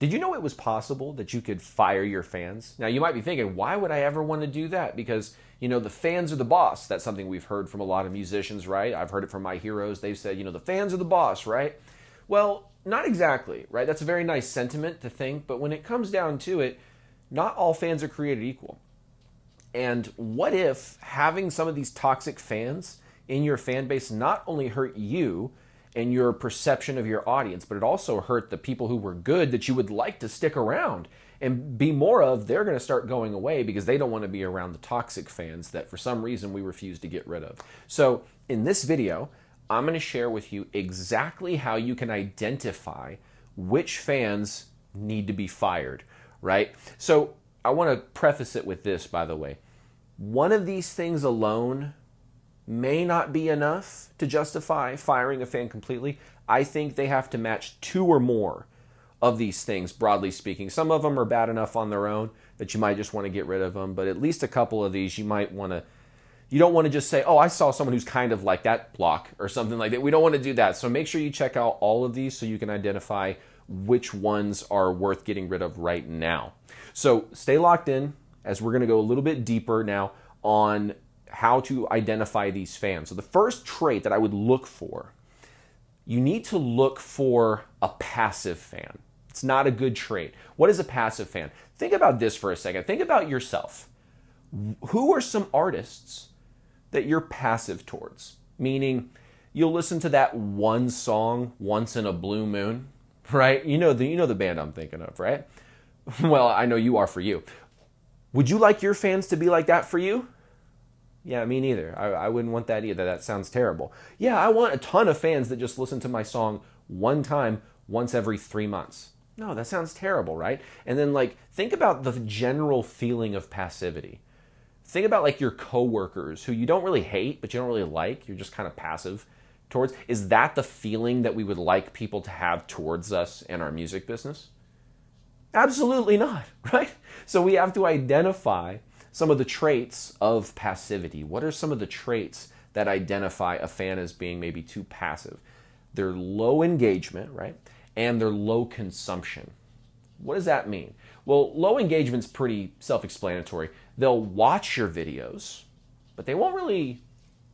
Did you know it was possible that you could fire your fans? Now, you might be thinking, why would I ever want to do that? Because, the fans are the boss. That's something we've heard from a lot of musicians, right? I've heard it from my heroes. They've said, the fans are the boss, right? Well, not exactly, right? That's a very nice sentiment to think, but when it comes down to it, not all fans are created equal. And what if having some of these toxic fans in your fan base not only hurt you and your perception of your audience, but it also hurt the people who were good that you would like to stick around and be more of? They're going to start going away because they don't want to be around the toxic fans that for some reason we refuse to get rid of. So in this video, I'm going to share with you exactly how you can identify which fans need to be fired, right? So I want to preface it with this, by the way. One of these things alone may not be enough to justify firing a fan completely. I think they have to match 2 or more of these things, broadly speaking. Some of them are bad enough on their own that you might just want to get rid of them, but at least a couple of these you might want to. You don't want to just say, oh, I saw someone who's kind of like that, block, or something like that. We don't want to do that. So make sure you check out all of these so you can identify which ones are worth getting rid of right now. So stay locked in as we're going to go a little bit deeper now on how to identify these fans. So the first trait that I would look for, you need to look for a passive fan. It's not a good trait. What is a passive fan? Think about this for a second. Think about yourself. Who are some artists that you're passive towards? Meaning, you'll listen to that one song once in a blue moon, right? You know the band I'm thinking of, right? Well, I know you are for you. Would you like your fans to be like that for you? Yeah, me neither. I wouldn't want that either. That sounds terrible. Yeah, I want a ton of fans that just listen to my song one time, once every 3 months. No, that sounds terrible, right? And then think about the general feeling of passivity. Think about your coworkers who you don't really hate, but you don't really like. You're just kind of passive towards. Is that the feeling that we would like people to have towards us in our music business? Absolutely not, right? So we have to identify some of the traits of passivity. What are some of the traits that identify a fan as being maybe too passive? They're low engagement, right? And they're low consumption. What does that mean? Well, low engagement's pretty self-explanatory. They'll watch your videos, but they won't really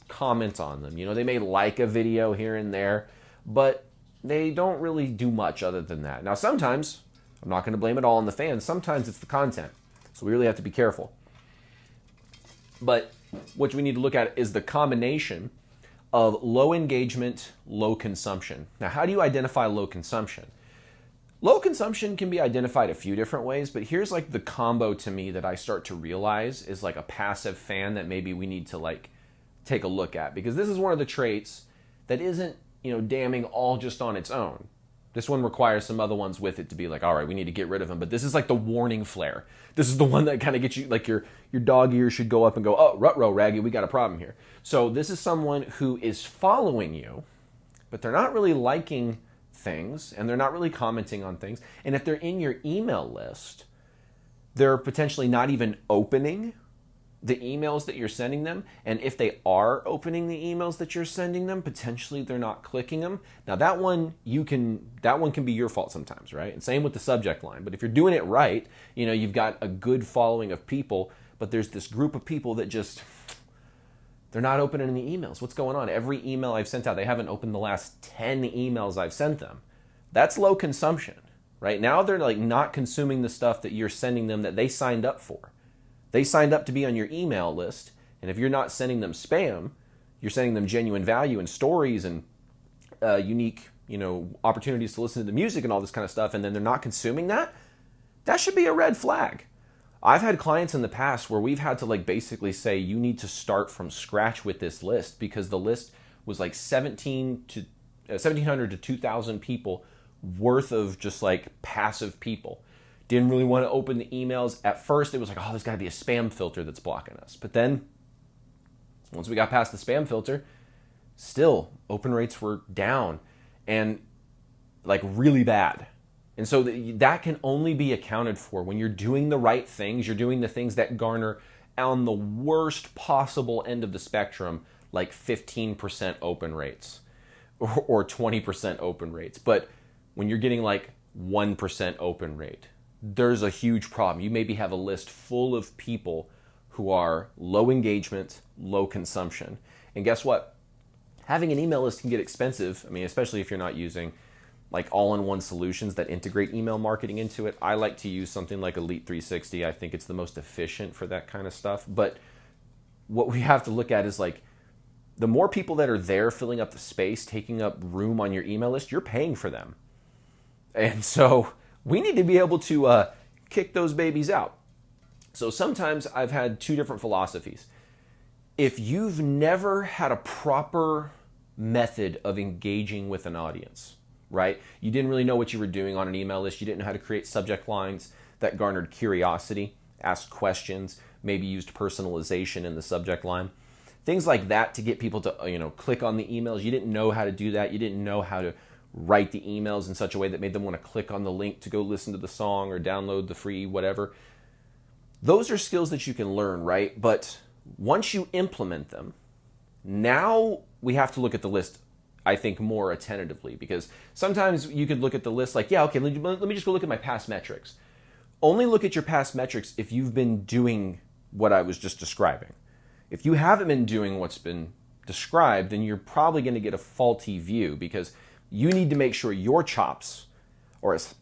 comment on them. They may like a video here and there, but they don't really do much other than that. Now, sometimes, I'm not going to blame it all on the fans, sometimes it's the content. So we really have to be careful. But what we need to look at is the combination of low engagement, low consumption. Now, how do you identify low consumption? Low consumption can be identified a few different ways, but here's the combo to me that I start to realize is a passive fan that maybe we need to take a look at, because this is one of the traits that isn't, damning all just on its own. This one requires some other ones with it to be all right, we need to get rid of them. But this is the warning flare. This is the one that kind of gets you, your dog ears should go up and go, oh, ruh-roh, Raggy, we got a problem here. So this is someone who is following you, but they're not really liking things, and they're not really commenting on things. And if they're in your email list, they're potentially not even opening the emails that you're sending them. And if they are opening the emails that you're sending them, potentially they're not clicking them. Now that one can be your fault sometimes, right? And same with the subject line. But if you're doing it right, you've got a good following of people, but there's this group of people that just, they're not opening the emails. What's going on? Every email I've sent out, they haven't opened the last 10 emails I've sent them. That's low consumption, right? Now they're not consuming the stuff that you're sending them that they signed up for. They signed up to be on your email list, and if you're not sending them spam, you're sending them genuine value and stories and unique, opportunities to listen to the music and all this kind of stuff, and then they're not consuming that, that should be a red flag. I've had clients in the past where we've had to basically say, you need to start from scratch with this list, because the list was 1,700 to 2,000 people worth of just passive people. Didn't really want to open the emails. At first, it was oh, there's got to be a spam filter that's blocking us. But then, once we got past the spam filter, still, open rates were down and really bad. And so that can only be accounted for when you're doing the right things. You're doing the things that garner on the worst possible end of the spectrum, 15% open rates or 20% open rates. But when you're getting 1% open rate. There's a huge problem. You maybe have a list full of people who are low engagement, low consumption. And guess what? Having an email list can get expensive. I mean, especially if you're not using like all-in-one solutions that integrate email marketing into it. I like to use something like Elite 360. I think it's the most efficient for that kind of stuff. But what we have to look at is like the more people that are there filling up the space, taking up room on your email list, you're paying for them. And so we need to be able to kick those babies out. So sometimes I've had two different philosophies. If you've never had a proper method of engaging with an audience, right? You didn't really know what you were doing on an email list. You didn't know how to create subject lines that garnered curiosity, asked questions, maybe used personalization in the subject line. Things like that to get people to, click on the emails. You didn't know how to do that. You didn't know how to write the emails in such a way that made them want to click on the link to go listen to the song or download the free whatever. Those are skills that you can learn, right? But once you implement them, now we have to look at the list, I think, more attentively, because sometimes you could look at the list like, yeah, okay, let me just go look at my past metrics. Only look at your past metrics if you've been doing what I was just describing. If you haven't been doing what's been described, then you're probably going to get a faulty view, because you need to make sure your chops are as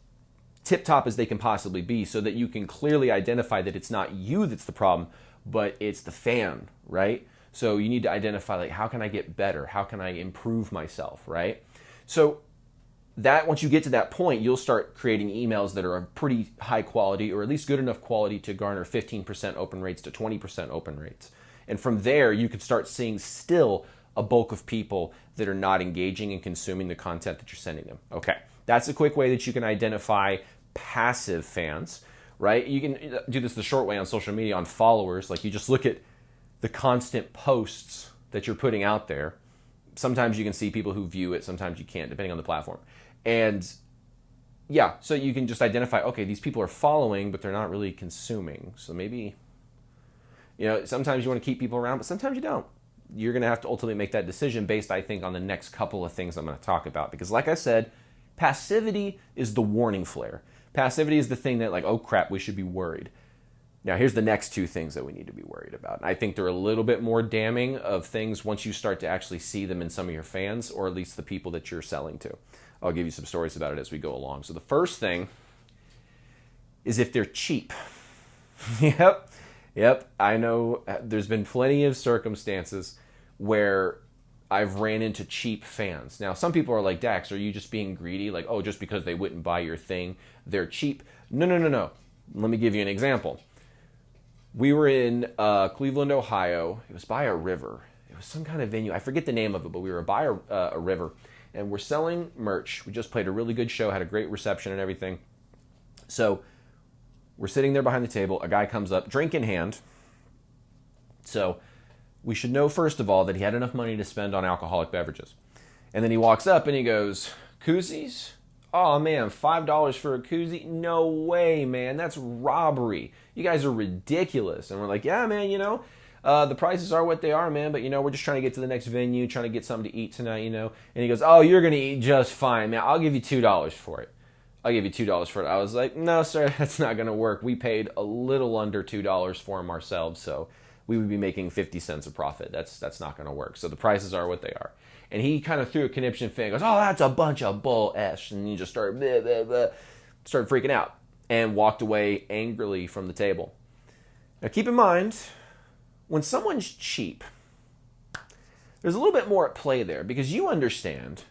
tip-top as they can possibly be so that you can clearly identify that it's not you that's the problem, but it's the fan, right? So you need to identify, like, how can I get better? How can I improve myself, right? So that once you get to that point, you'll start creating emails that are of pretty high quality, or at least good enough quality to garner 15% open rates to 20% open rates. And from there, you can start seeing still a bulk of people that are not engaging and consuming the content that you're sending them. Okay, that's a quick way that you can identify passive fans, right? You can do this the short way on social media on followers. Like, you just look at the constant posts that you're putting out there. Sometimes you can see people who view it, sometimes you can't, depending on the platform. And yeah, so you can just identify, okay, these people are following, but they're not really consuming. So maybe, sometimes you want to keep people around, but sometimes you don't. You're going to have to ultimately make that decision based, I think, on the next couple of things I'm going to talk about. Because like I said, passivity is the warning flare. Passivity is the thing that, like, oh crap, we should be worried. Now, here's the next two things that we need to be worried about. And I think they're a little bit more damning of things once you start to actually see them in some of your fans, or at least the people that you're selling to. I'll give you some stories about it as we go along. So the first thing is if they're cheap. Yep, I know there's been plenty of circumstances where I've ran into cheap fans. Now, some people are like, Dax, are you just being greedy? Like, oh, just because they wouldn't buy your thing, they're cheap. No. Let me give you an example. We were in Cleveland, Ohio. It was by a river. It was some kind of venue. I forget the name of it, but we were by a river, and we're selling merch. We just played a really good show, had a great reception and everything. So we're sitting there behind the table. A guy comes up, drink in hand. So we should know, first of all, that he had enough money to spend on alcoholic beverages. And then he walks up and he goes, koozies? Oh, man, $5 for a koozie? No way, man. That's robbery. You guys are ridiculous. And we're like, yeah, man, the prices are what they are, man. But, we're just trying to get to the next venue, trying to get something to eat tonight, And he goes, oh, you're going to eat just fine, man. I'll give you $2 for it. I'll give you $2 for it. I was like, no, sir, that's not going to work. We paid a little under $2 for them ourselves, so we would be making 50 cents of profit. That's not going to work. So the prices are what they are. And he kind of threw a conniption fit and goes, oh, that's a bunch of bull ash. And he just started started freaking out and walked away angrily from the table. Now keep in mind, when someone's cheap, there's a little bit more at play there, because you understand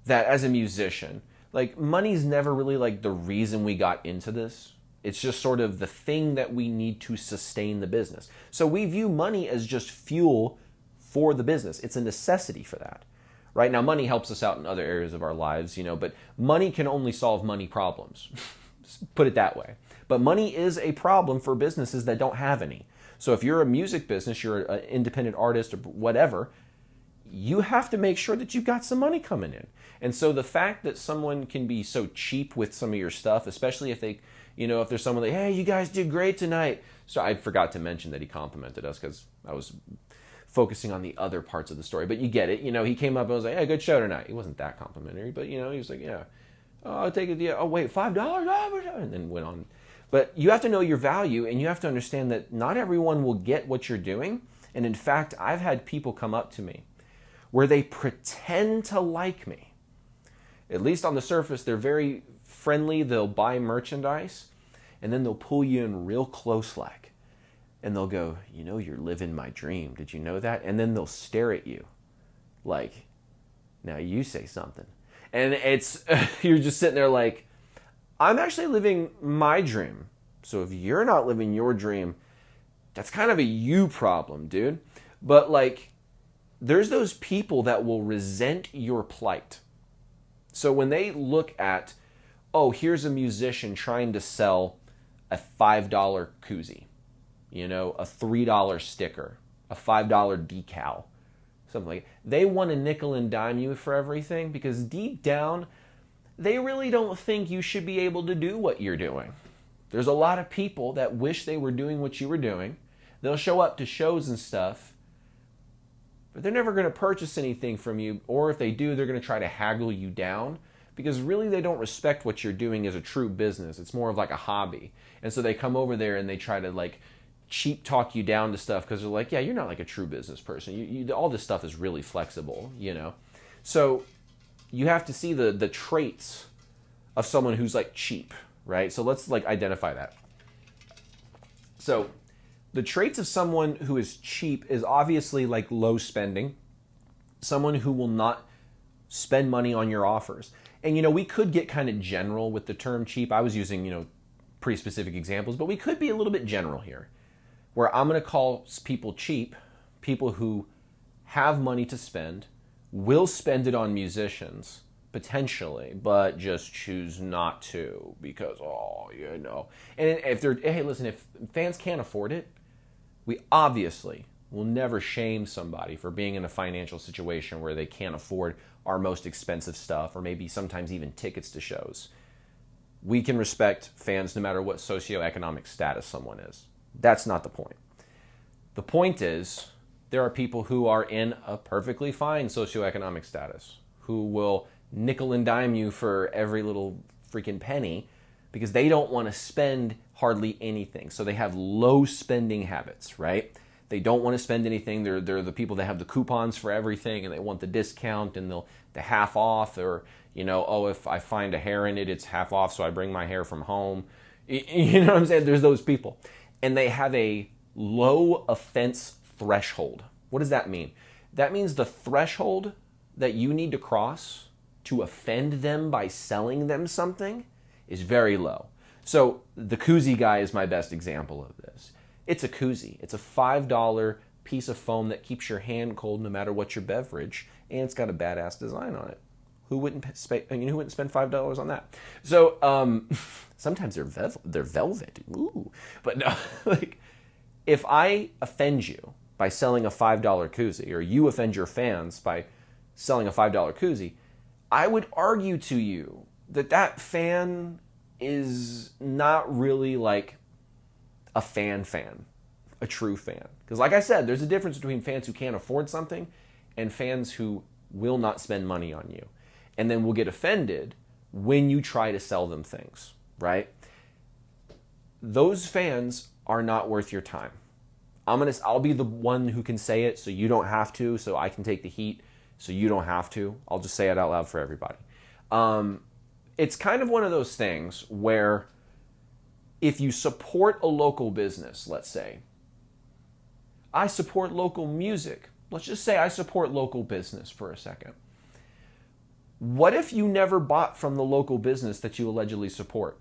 that as a musician, like, money's never really like the reason we got into this. It's just sort of the thing that we need to sustain the business. So we view money as just fuel for the business. It's a necessity for that. Right now, money helps us out in other areas of our lives, but money can only solve money problems. Put it that way. But money is a problem for businesses that don't have any. So if you're a music business, you're an independent artist or whatever, you have to make sure that you've got some money coming in. And so the fact that someone can be so cheap with some of your stuff, especially if they, if there's someone like, hey, you guys did great tonight. So I forgot to mention that he complimented us because I was focusing on the other parts of the story. But you get it. He came up and was like, hey, good show tonight. He wasn't that complimentary, but, he was like, yeah, Oh, I'll take it. Yeah. Oh, wait, $5? And then went on. But you have to know your value, and you have to understand that not everyone will get what you're doing. And in fact, I've had people come up to me where they pretend to like me. At least on the surface, they're very friendly. They'll buy merchandise, and then they'll pull you in real close like. And they'll go, you know, you're living my dream. Did you know that? And then they'll stare at you like, now you say something. And it's, you're just sitting there like, I'm actually living my dream. So if you're not living your dream, that's kind of a you problem, dude. But like, there's those people that will resent your plight. So when they look at, oh, here's a musician trying to sell a $5 koozie, you know, a $3 sticker, a $5 decal, something like that. They want to nickel and dime you for everything because deep down, they really don't think you should be able to do what you're doing. There's a lot of people that wish they were doing what you were doing. They'll show up to shows and stuff, but they're never going to purchase anything from you, or if they do, they're going to try to haggle you down because really they don't respect what you're doing as a true business. It's more of like a hobby. And so they come over there and they try to like cheap talk you down to stuff because they're like, yeah, you're not like a true business person. All this stuff is really flexible, you know? So you have to see the traits of someone who's like cheap, right? So let's like identify that. So the traits of someone who is cheap is obviously like low spending, someone who will not spend money on your offers. And, you know, we could get kind of general with the term cheap. I was using, you know, pretty specific examples, but we could be a little bit general here, where I'm going to call people cheap, people who have money to spend, will spend it on musicians, potentially, but just choose not to because, oh, you know. And if they're, hey, listen, if fans can't afford it, we obviously will never shame somebody for being in a financial situation where they can't afford our most expensive stuff or maybe sometimes even tickets to shows. We can respect fans no matter what socioeconomic status someone is. That's not the point. The point is there are people who are in a perfectly fine socioeconomic status who will nickel and dime you for every little freaking penny because they don't want to spend hardly anything. So they have low spending habits, right? They don't want to spend anything. They're the people that have the coupons for everything and they want the discount and the half off, or, you know, oh, if I find a hair in it, it's half off, so I bring my hair from home. You know what I'm saying? There's those people. And they have a low offense threshold. What does that mean? That means the threshold that you need to cross to offend them by selling them something is very low. So the koozie guy is my best example of this. It's a koozie. It's a $5 piece of foam that keeps your hand cold no matter what your beverage, and it's got a badass design on it. Who wouldn't spend $5 on that? So sometimes they're velvet. Ooh. But no, like if I offend you by selling a $5 koozie, or you offend your fans by selling a $5 koozie, I would argue to you that that fan is not really like a fan, a true fan. Because like I said, there's a difference between fans who can't afford something and fans who will not spend money on you and then will get offended when you try to sell them things, right? Those fans are not worth your time. I'll be the one who can say it so you don't have to, so I can take the heat so you don't have to. I'll just say it out loud for everybody. It's kind of one of those things where if you support a local business, let's say, I support local music. Let's just say I support local business for a second. What if you never bought from the local business that you allegedly support?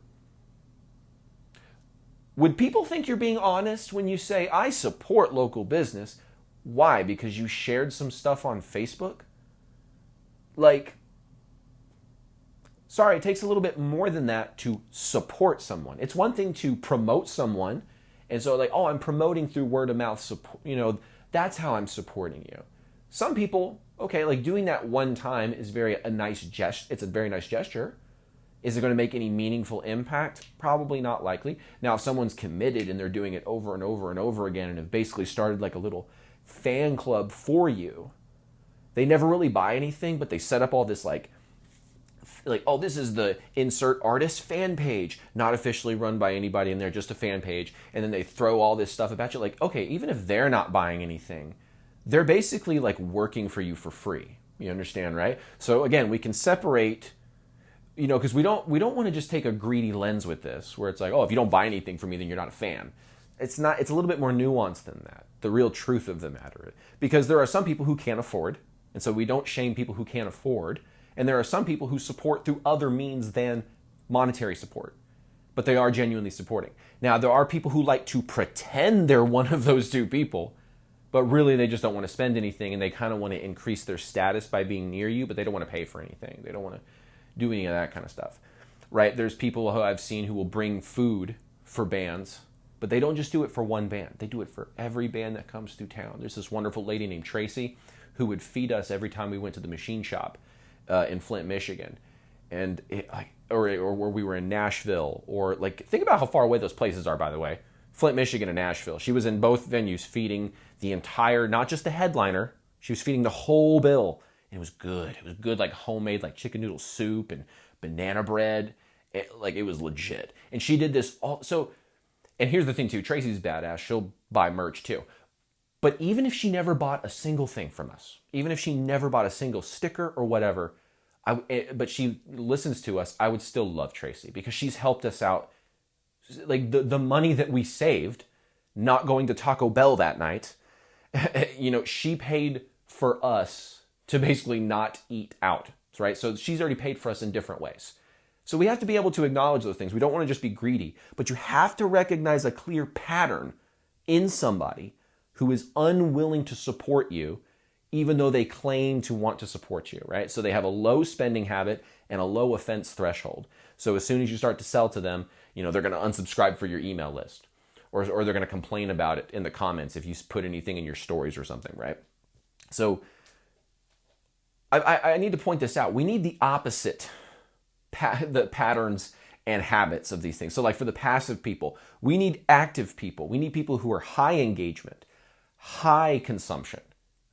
Would people think you're being honest when you say, I support local business? Why? Because you shared some stuff on Facebook? Like, sorry, it takes a little bit more than that to support someone. It's one thing to promote someone, and so like, oh, I'm promoting through word of mouth support, you know, that's how I'm supporting you. Some people, okay, like doing that one time is a nice gesture. It's a very nice gesture. Is it going to make any meaningful impact? Probably not likely. Now, if someone's committed and they're doing it over and over and over again and have basically started like a little fan club for you, they never really buy anything, but they set up all this like like, oh, this is the insert artist fan page, not officially run by anybody in there, just a fan page. And then they throw all this stuff about you. Like, okay, even if they're not buying anything, they're basically like working for you for free. You understand, right? So again, we can separate, because we don't want to just take a greedy lens with this, where it's like, oh, if you don't buy anything from me, then you're not a fan. It's not. It's a little bit more nuanced than that. The real truth of the matter, because there are some people who can't afford, and so we don't shame people who can't afford, and there are some people who support through other means than monetary support, but they are genuinely supporting. Now, there are people who like to pretend they're one of those two people, but really they just don't want to spend anything, and they kind of want to increase their status by being near you, but they don't want to pay for anything. They don't want to do any of that kind of stuff, right? There's people who I've seen who will bring food for bands, but they don't just do it for one band. They do it for every band that comes through town. There's this wonderful lady named Tracy who would feed us every time we went to the machine shop in Flint, Michigan. And or where we were in Nashville, or like, think about how far away those places are, by the way. Flint, Michigan and Nashville. She was in both venues feeding the entire, not just the headliner, she was feeding the whole bill. And it was good. It was good, like homemade, like chicken noodle soup and banana bread. It was legit. And she did this all, so, and here's the thing too, Tracy's badass. She'll buy merch too. But even if she never bought a single thing from us, even if she never bought a single sticker or whatever, but she listens to us, I would still love Tracy, because she's helped us out. Like the money that we saved, not going to Taco Bell that night, she paid for us to basically not eat out, right? So she's already paid for us in different ways. So we have to be able to acknowledge those things. We don't want to just be greedy, but you have to recognize a clear pattern in somebody who is unwilling to support you, even though they claim to want to support you, right? So they have a low spending habit and a low offense threshold. So as soon as you start to sell to them, they're going to unsubscribe for your email list, or they're going to complain about it in the comments if you put anything in your stories or something, right? So I need to point this out. We need the opposite the patterns and habits of these things. So like for the passive people, we need active people. We need people who are high engagement, high consumption.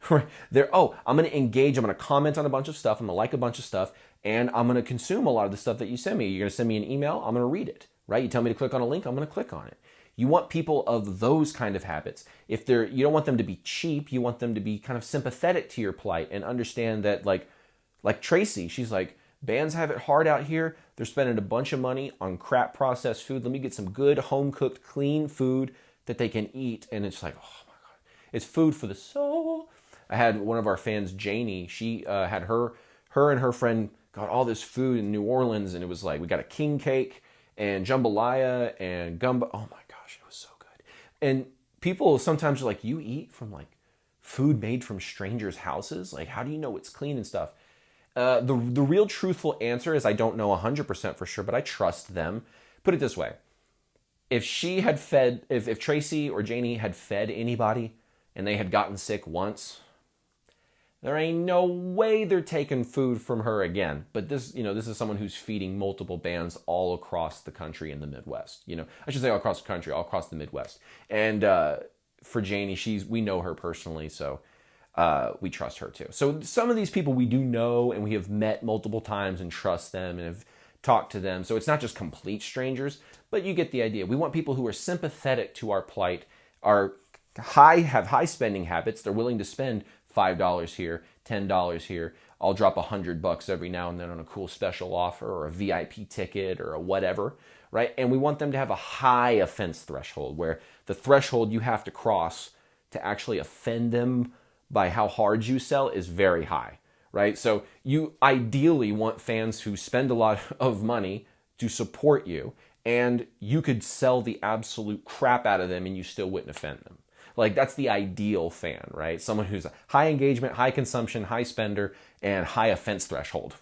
I'm going to engage. I'm going to comment on a bunch of stuff. I'm going to like a bunch of stuff, and I'm going to consume a lot of the stuff that you send me. You're going to send me an email. I'm going to read it, right? You tell me to click on a link. I'm going to click on it. You want people of those kind of habits. You don't want them to be cheap. You want them to be kind of sympathetic to your plight and understand that, like Tracy, she's like, bands have it hard out here. They're spending a bunch of money on crap processed food. Let me get some good home-cooked, clean food that they can eat. And it's like, oh my God, it's food for the soul. I had one of our fans, Janie, she had her and her friend got all this food in New Orleans, and it was like, we got a king cake and jambalaya and gumbo. Oh my gosh, it was so good. And people sometimes are like, you eat from like food made from strangers' houses? Like, how do you know it's clean and stuff? The real truthful answer is I don't know 100% for sure, but I trust them. Put it this way. If Tracy or Janie had fed anybody and they had gotten sick once, there ain't no way they're taking food from her again. But this is someone who's feeding multiple bands all across the country in the Midwest. I should say all across the country, all across the Midwest. And for Janie, we know her personally, so we trust her too. So some of these people we do know, and we have met multiple times and trust them and have talked to them. So it's not just complete strangers, but you get the idea. We want people who are sympathetic to our plight, have high spending habits. They're willing to spend $5 here, $10 here. I'll drop $100 every now and then on a cool special offer or a VIP ticket or a whatever, right? And we want them to have a high offense threshold, where the threshold you have to cross to actually offend them by how hard you sell is very high, right? So you ideally want fans who spend a lot of money to support you, and you could sell the absolute crap out of them and you still wouldn't offend them. Like, that's the ideal fan, right? Someone who's high engagement, high consumption, high spender, and high offense threshold,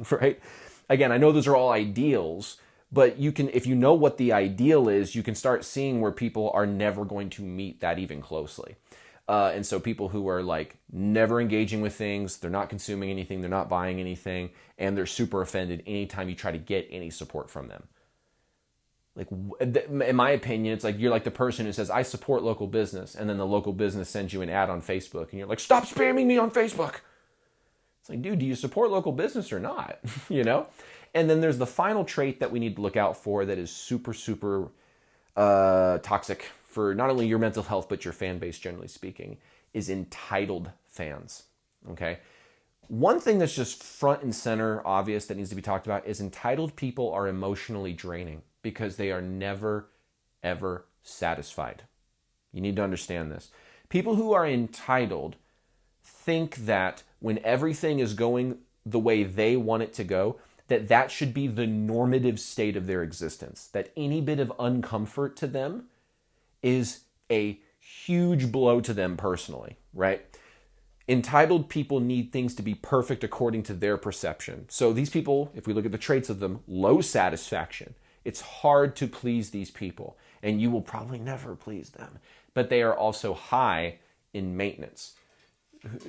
right? Again, I know those are all ideals, but if you know what the ideal is, you can start seeing where people are never going to meet that even closely. And so people who are like never engaging with things, they're not consuming anything, they're not buying anything, and they're super offended anytime you try to get any support from them. Like, in my opinion, it's like you're like the person who says, I support local business, and then the local business sends you an ad on Facebook, and you're like, stop spamming me on Facebook. It's like, dude, do you support local business or not? You know? And then there's the final trait that we need to look out for that is super, super toxic for not only your mental health, but your fan base, generally speaking, is entitled fans. Okay? One thing that's just front and center, obvious, that needs to be talked about is entitled people are emotionally draining because they are never, ever satisfied. You need to understand this. People who are entitled think that when everything is going the way they want it to go, that should be the normative state of their existence. That any bit of uncomfort to them is a huge blow to them personally, right? Entitled people need things to be perfect according to their perception. So these people, if we look at the traits of them, low satisfaction. It's hard to please these people, and you will probably never please them. But they are also high in maintenance.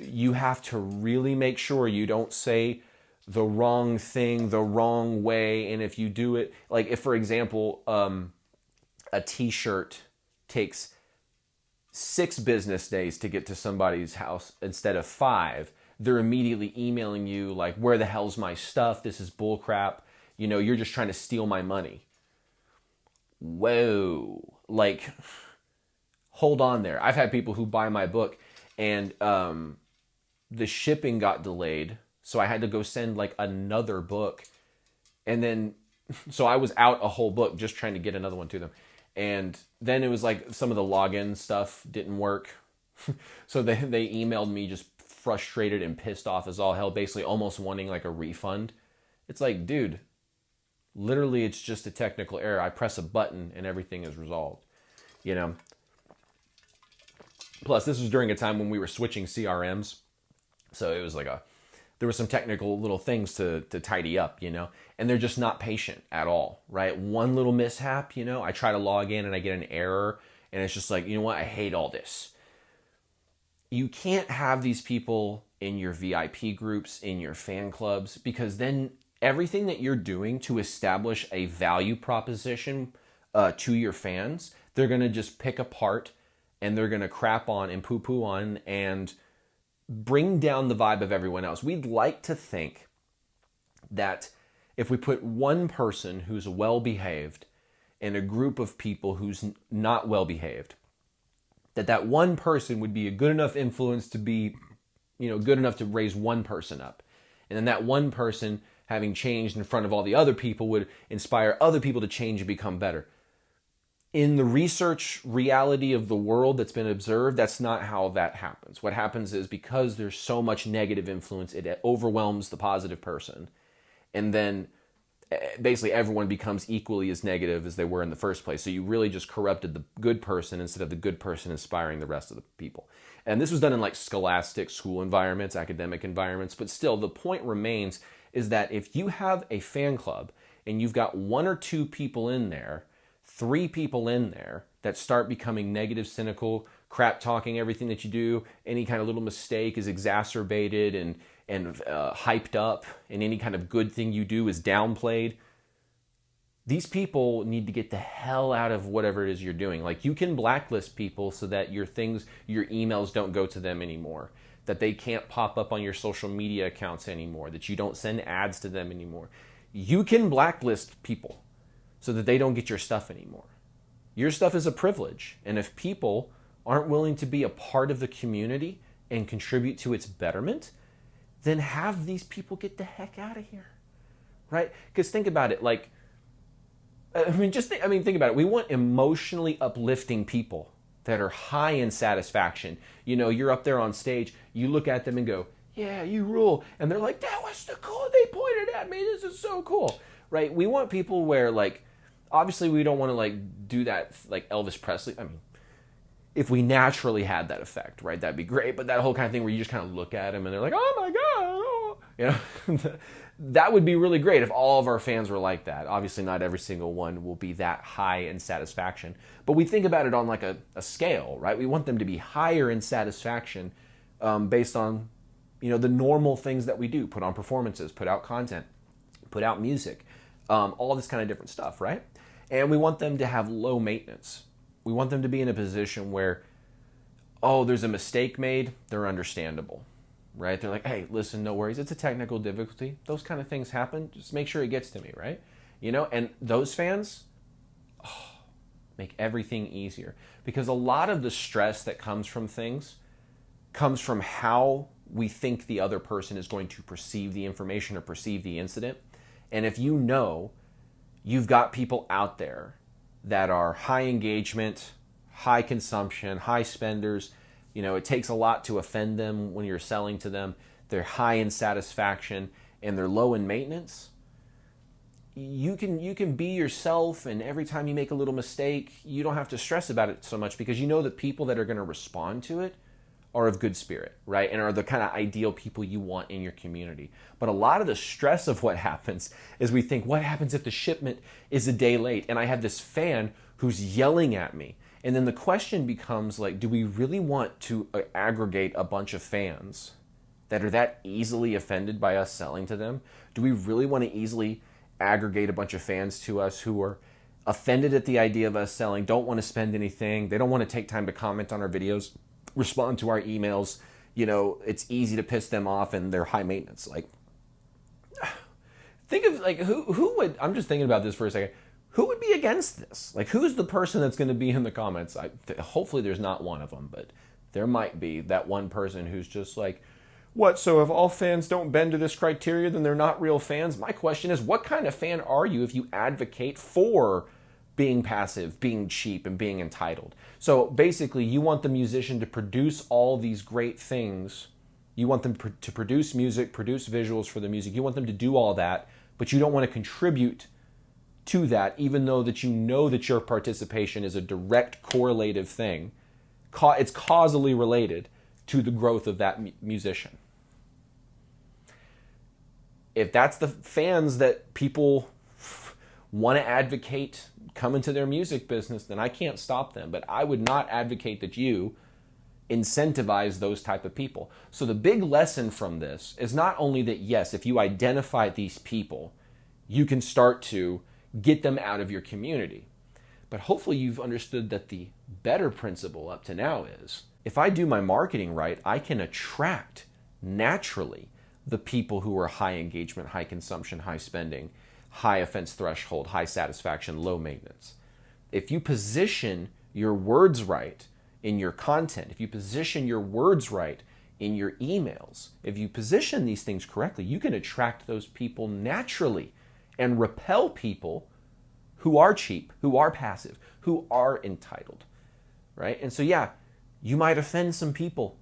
You have to really make sure you don't say the wrong thing the wrong way. And if you do it, like if, for example, a t-shirt takes 6 business days to get to somebody's house instead of 5, they're immediately emailing you like, where the hell's my stuff? This is bullcrap. You know, you're just trying to steal my money. Whoa. Like, hold on there. I've had people who buy my book and the shipping got delayed. So I had to go send like another book. And then, so I was out a whole book just trying to get another one to them. And then it was like some of the login stuff didn't work. So they emailed me just frustrated and pissed off as all hell, basically almost wanting like a refund. It's like, dude, literally it's just a technical error. I press a button and everything is resolved, you know? Plus, this was during a time when we were switching CRMs. So it was like there were some technical little things to tidy up, you know, and they're just not patient at all, right? One little mishap, you know, I try to log in and I get an error and it's just like, you know what? I hate all this. You can't have these people in your VIP groups, in your fan clubs, because then everything that you're doing to establish a value proposition to your fans, they're going to just pick apart and they're going to crap on and poo-poo on and bring down the vibe of everyone else. We'd like to think that if we put one person who's well-behaved in a group of people who's not well-behaved, that one person would be a good enough influence to be, you know, good enough to raise one person up. And then that one person, having changed in front of all the other people, would inspire other people to change and become better. In the research reality of the world that's been observed, that's not how that happens. What happens is because there's so much negative influence, it overwhelms the positive person. And then basically everyone becomes equally as negative as they were in the first place. So you really just corrupted the good person instead of the good person inspiring the rest of the people. And this was done in like scholastic school environments, academic environments. But still, the point remains is that if you have a fan club and you've got 1 or 2 people in there, 3 people in there that start becoming negative, cynical, crap talking everything that you do, any kind of little mistake is exacerbated and hyped up, and any kind of good thing you do is downplayed. These people need to get the hell out of whatever it is you're doing. Like, you can blacklist people so that your emails don't go to them anymore, that they can't pop up on your social media accounts anymore, that you don't send ads to them anymore. You can blacklist people so that they don't get your stuff anymore. Your stuff is a privilege. And if people aren't willing to be a part of the community and contribute to its betterment, then have these people get the heck out of here, right? Because think about it, like, think about it. We want emotionally uplifting people that are high in satisfaction. You know, you're up there on stage, you look at them and go, yeah, you rule. And they're like, that was so cool. They pointed at me. This is so cool, right? We want people where, like, obviously we don't want to like do that like Elvis Presley. I mean, if we naturally had that effect, right, that'd be great. But that whole kind of thing where you just kind of look at them and they're like, oh my God, oh. You know, that would be really great if all of our fans were like that. Obviously not every single one will be that high in satisfaction, but we think about it on like a scale, right? We want them to be higher in satisfaction based on, you know, the normal things that we do, put on performances, put out content, put out music, all this kind of different stuff, right? And we want them to have low maintenance. We want them to be in a position where, oh, there's a mistake made, they're understandable, right? They're like, hey, listen, no worries. It's a technical difficulty. Those kind of things happen. Just make sure it gets to me, right? And those fans make everything easier, because a lot of the stress that comes from things comes from how we think the other person is going to perceive the information or perceive the incident. And if you've got people out there that are high engagement, high consumption, high spenders, it takes a lot to offend them when you're selling to them. They're high in satisfaction and they're low in maintenance. You can be yourself, and every time you make a little mistake, you don't have to stress about it so much, because you know the people that are going to respond to it are of good spirit, right? And are the kind of ideal people you want in your community. But a lot of the stress of what happens is we think, what happens if the shipment is a day late? And I have this fan who's yelling at me. And then the question becomes like, do we really want to aggregate a bunch of fans that are that easily offended by us selling to them? Do we really want to easily aggregate a bunch of fans to us who are offended at the idea of us selling, don't want to spend anything, they don't want to take time to comment on our videos, respond to our emails, it's easy to piss them off, and they're high maintenance? Like, think of like who would, I'm just thinking about this for a second, who would be against this? Like, who's the person that's going to be in the comments? Hopefully there's not one of them, but there might be that one person who's just like, what, so if all fans don't bend to this criteria, then they're not real fans? My question is, what kind of fan are you if you advocate for being passive, being cheap, and being entitled? So basically, you want the musician to produce all these great things. You want them to produce music, produce visuals for the music. You want them to do all that, but you don't want to contribute to that, even though that that your participation is a direct correlative thing. It's causally related to the growth of that musician. If that's the fans that people want to advocate come into their music business, then I can't stop them. But I would not advocate that you incentivize those type of people. So the big lesson from this is not only that, yes, if you identify these people, you can start to get them out of your community. But hopefully you've understood that the better principle up to now is, if I do my marketing right, I can attract naturally the people who are high engagement, high consumption, high spending, high offense threshold, high satisfaction, low maintenance. If you position your words right in your content, if you position your words right in your emails, if you position these things correctly, you can attract those people naturally and repel people who are cheap, who are passive, who are entitled, right? And so, yeah, you might offend some people.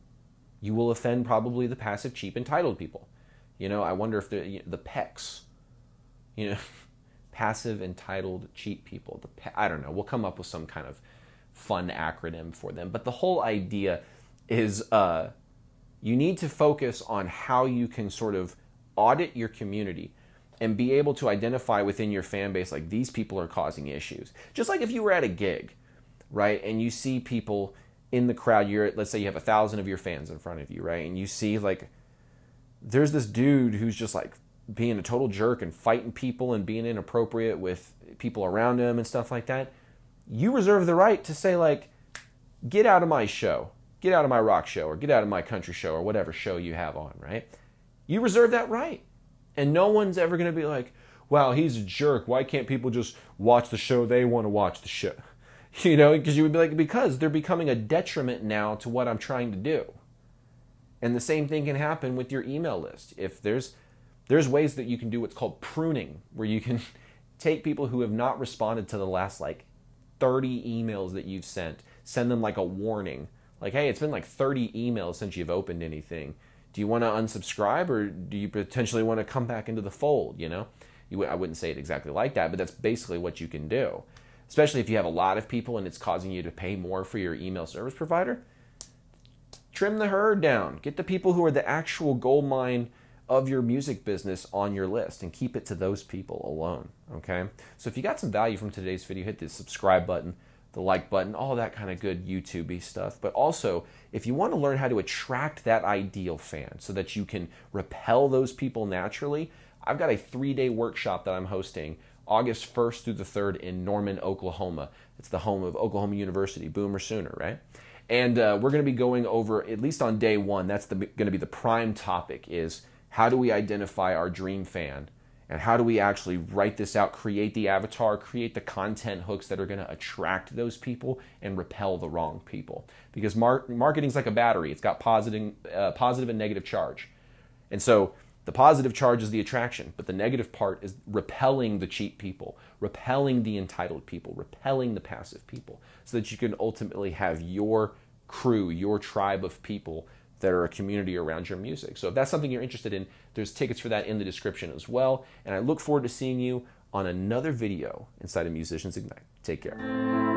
You will offend probably the passive, cheap, entitled people. I wonder if the PECs, passive, entitled, cheap people. I don't know. We'll come up with some kind of fun acronym for them. But the whole idea is you need to focus on how you can sort of audit your community and be able to identify within your fan base, like, these people are causing issues. Just like if you were at a gig, right, and you see people in the crowd, let's say you have 1,000 of your fans in front of you, right, and you see, like, there's this dude who's just, like, being a total jerk and fighting people and being inappropriate with people around him and stuff like that. You reserve the right to say, like, get out of my show, get out of my rock show, or get out of my country show, or whatever show you have on, right? You reserve that right. And no one's ever going to be like, wow, he's a jerk. Why can't people just watch the show they want to watch the show? Because you would be like, because they're becoming a detriment now to what I'm trying to do. And the same thing can happen with your email list. If there's ways that you can do what's called pruning, where you can take people who have not responded to the last, like, 30 emails that you've send them like a warning. Like, hey, it's been like 30 emails since you've opened anything. Do you want to unsubscribe, or do you potentially want to come back into the fold, I wouldn't say it exactly like that, but that's basically what you can do. Especially if you have a lot of people and it's causing you to pay more for your email service provider. Trim the herd down. Get the people who are the actual gold mine of your music business on your list and keep it to those people alone, okay? So if you got some value from today's video, hit the subscribe button, the like button, all that kind of good YouTube-y stuff. But also, if you want to learn how to attract that ideal fan so that you can repel those people naturally, I've got a 3-day workshop that I'm hosting August 1st through the 3rd in Norman, Oklahoma. It's the home of Oklahoma University, Boomer Sooner, right? And we're going to be going over, at least on day one, that's going to be the prime topic, is how do we identify our dream fan? And how do we actually write this out, create the avatar, create the content hooks that are going to attract those people and repel the wrong people? Because marketing's like a battery. It's got positive and negative charge. And so the positive charge is the attraction, but the negative part is repelling the cheap people, repelling the entitled people, repelling the passive people, so that you can ultimately have your crew, your tribe of people that are a community around your music. So if that's something you're interested in, there's tickets for that in the description as well. And I look forward to seeing you on another video inside of Musicians Ignite. Take care.